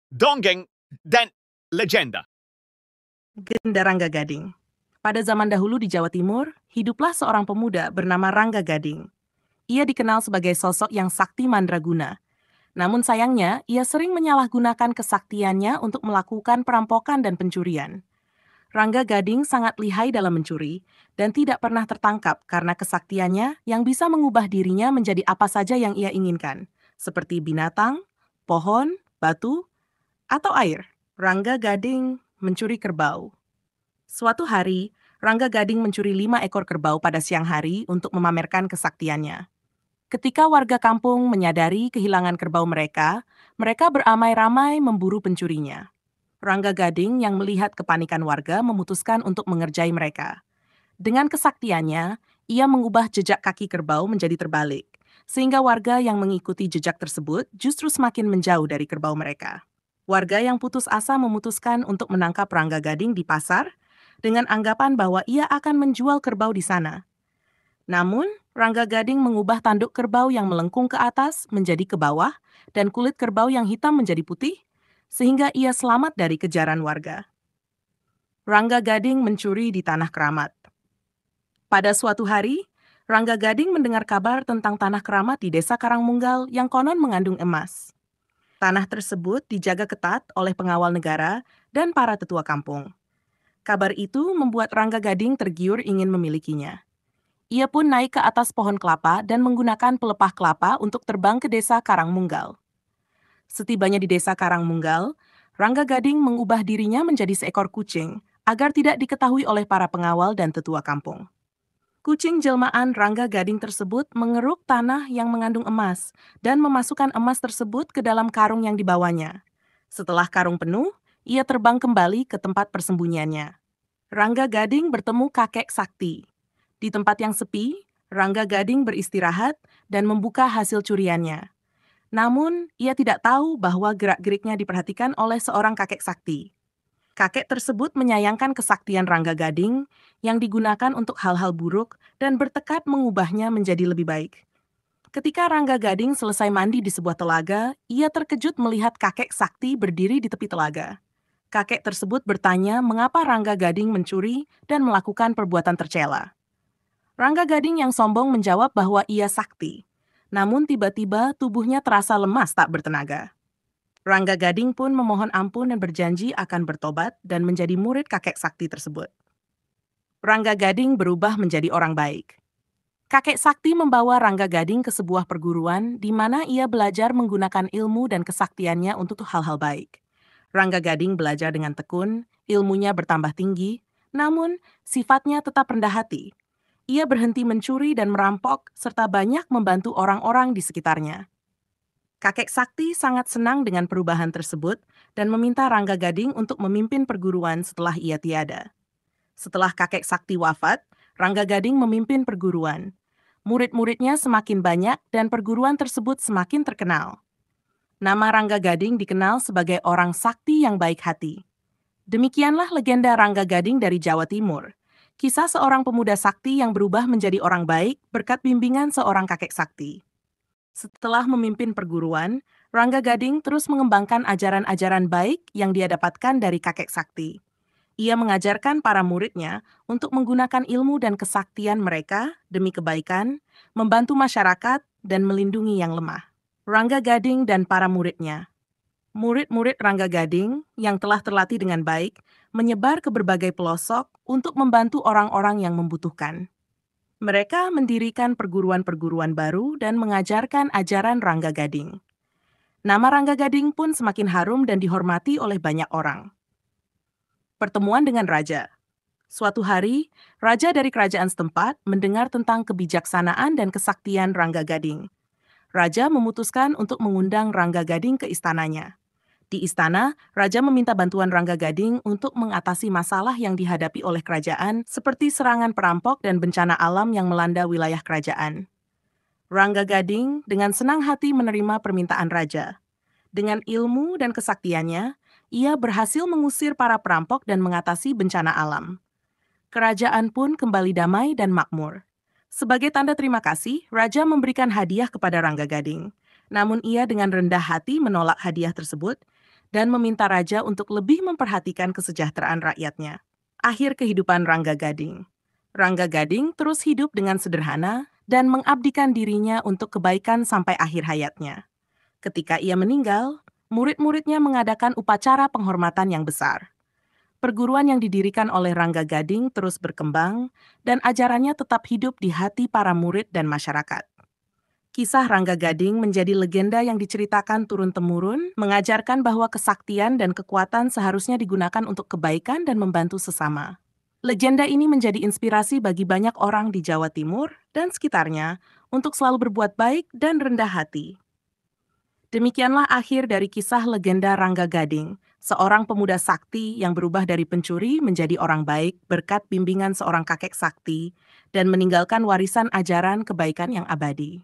dongeng, dan legenda. Legenda Rangga Gading. Pada zaman dahulu di Jawa Timur, hiduplah seorang pemuda bernama Rangga Gading. Ia dikenal sebagai sosok yang sakti mandraguna. Namun sayangnya, ia sering menyalahgunakan kesaktiannya untuk melakukan perampokan dan pencurian. Rangga Gading sangat lihai dalam mencuri dan tidak pernah tertangkap karena kesaktiannya yang bisa mengubah dirinya menjadi apa saja yang ia inginkan, seperti binatang, pohon, batu, atau air. Rangga Gading mencuri kerbau. Suatu hari, Rangga Gading mencuri 5 ekor kerbau pada siang hari untuk memamerkan kesaktiannya. Ketika warga kampung menyadari kehilangan kerbau mereka beramai-ramai memburu pencurinya. Rangga Gading yang melihat kepanikan warga memutuskan untuk mengerjai mereka. Dengan kesaktiannya, ia mengubah jejak kaki kerbau menjadi terbalik, sehingga warga yang mengikuti jejak tersebut justru semakin menjauh dari kerbau mereka. Warga yang putus asa memutuskan untuk menangkap Rangga Gading di pasar dengan anggapan bahwa ia akan menjual kerbau di sana. Namun, Rangga Gading mengubah tanduk kerbau yang melengkung ke atas menjadi ke bawah dan kulit kerbau yang hitam menjadi putih, sehingga ia selamat dari kejaran warga. Rangga Gading mencuri di tanah keramat. Pada suatu hari, Rangga Gading mendengar kabar tentang tanah keramat di desa Karangmunggal yang konon mengandung emas. Tanah tersebut dijaga ketat oleh pengawal negara dan para tetua kampung. Kabar itu membuat Rangga Gading tergiur ingin memilikinya. Ia pun naik ke atas pohon kelapa dan menggunakan pelepah kelapa untuk terbang ke desa Karangmunggal. Setibanya di desa Karangmunggal, Rangga Gading mengubah dirinya menjadi seekor kucing agar tidak diketahui oleh para pengawal dan tetua kampung. Kucing jelmaan Rangga Gading tersebut mengeruk tanah yang mengandung emas dan memasukkan emas tersebut ke dalam karung yang dibawanya. Setelah karung penuh, ia terbang kembali ke tempat persembunyiannya. Rangga Gading bertemu kakek sakti. Di tempat yang sepi, Rangga Gading beristirahat dan membuka hasil curiannya. Namun, ia tidak tahu bahwa gerak-geriknya diperhatikan oleh seorang kakek sakti. Kakek tersebut menyayangkan kesaktian Rangga Gading yang digunakan untuk hal-hal buruk dan bertekad mengubahnya menjadi lebih baik. Ketika Rangga Gading selesai mandi di sebuah telaga, ia terkejut melihat kakek sakti berdiri di tepi telaga. Kakek tersebut bertanya mengapa Rangga Gading mencuri dan melakukan perbuatan tercela. Rangga Gading yang sombong menjawab bahwa ia sakti. Namun tiba-tiba tubuhnya terasa lemas tak bertenaga. Rangga Gading pun memohon ampun dan berjanji akan bertobat dan menjadi murid kakek sakti tersebut. Rangga Gading berubah menjadi orang baik. Kakek sakti membawa Rangga Gading ke sebuah perguruan di mana ia belajar menggunakan ilmu dan kesaktiannya untuk hal-hal baik. Rangga Gading belajar dengan tekun, ilmunya bertambah tinggi, namun sifatnya tetap rendah hati. Ia berhenti mencuri dan merampok, serta banyak membantu orang-orang di sekitarnya. Kakek sakti sangat senang dengan perubahan tersebut dan meminta Rangga Gading untuk memimpin perguruan setelah ia tiada. Setelah kakek sakti wafat, Rangga Gading memimpin perguruan. Murid-muridnya semakin banyak dan perguruan tersebut semakin terkenal. Nama Rangga Gading dikenal sebagai orang sakti yang baik hati. Demikianlah legenda Rangga Gading dari Jawa Timur. Kisah seorang pemuda sakti yang berubah menjadi orang baik berkat bimbingan seorang kakek sakti. Setelah memimpin perguruan, Rangga Gading terus mengembangkan ajaran-ajaran baik yang dia dapatkan dari kakek sakti. Ia mengajarkan para muridnya untuk menggunakan ilmu dan kesaktian mereka demi kebaikan, membantu masyarakat, dan melindungi yang lemah. Rangga Gading dan para muridnya. Murid-murid Rangga Gading yang telah terlatih dengan baik menyebar ke berbagai pelosok untuk membantu orang-orang yang membutuhkan. Mereka mendirikan perguruan-perguruan baru dan mengajarkan ajaran Rangga Gading. Nama Rangga Gading pun semakin harum dan dihormati oleh banyak orang. Pertemuan dengan Raja. Suatu hari, Raja dari kerajaan setempat mendengar tentang kebijaksanaan dan kesaktian Rangga Gading. Raja memutuskan untuk mengundang Rangga Gading ke istananya. Di istana, Raja meminta bantuan Rangga Gading untuk mengatasi masalah yang dihadapi oleh kerajaan seperti serangan perampok dan bencana alam yang melanda wilayah kerajaan. Rangga Gading dengan senang hati menerima permintaan Raja. Dengan ilmu dan kesaktiannya, ia berhasil mengusir para perampok dan mengatasi bencana alam. Kerajaan pun kembali damai dan makmur. Sebagai tanda terima kasih, Raja memberikan hadiah kepada Rangga Gading. Namun ia dengan rendah hati menolak hadiah tersebut dan meminta raja untuk lebih memperhatikan kesejahteraan rakyatnya. Akhir kehidupan Rangga Gading. Rangga Gading terus hidup dengan sederhana dan mengabdikan dirinya untuk kebaikan sampai akhir hayatnya. Ketika ia meninggal, murid-muridnya mengadakan upacara penghormatan yang besar. Perguruan yang didirikan oleh Rangga Gading terus berkembang dan ajarannya tetap hidup di hati para murid dan masyarakat. Kisah Rangga Gading menjadi legenda yang diceritakan turun-temurun, mengajarkan bahwa kesaktian dan kekuatan seharusnya digunakan untuk kebaikan dan membantu sesama. Legenda ini menjadi inspirasi bagi banyak orang di Jawa Timur dan sekitarnya untuk selalu berbuat baik dan rendah hati. Demikianlah akhir dari kisah legenda Rangga Gading, seorang pemuda sakti yang berubah dari pencuri menjadi orang baik berkat bimbingan seorang kakek sakti dan meninggalkan warisan ajaran kebaikan yang abadi.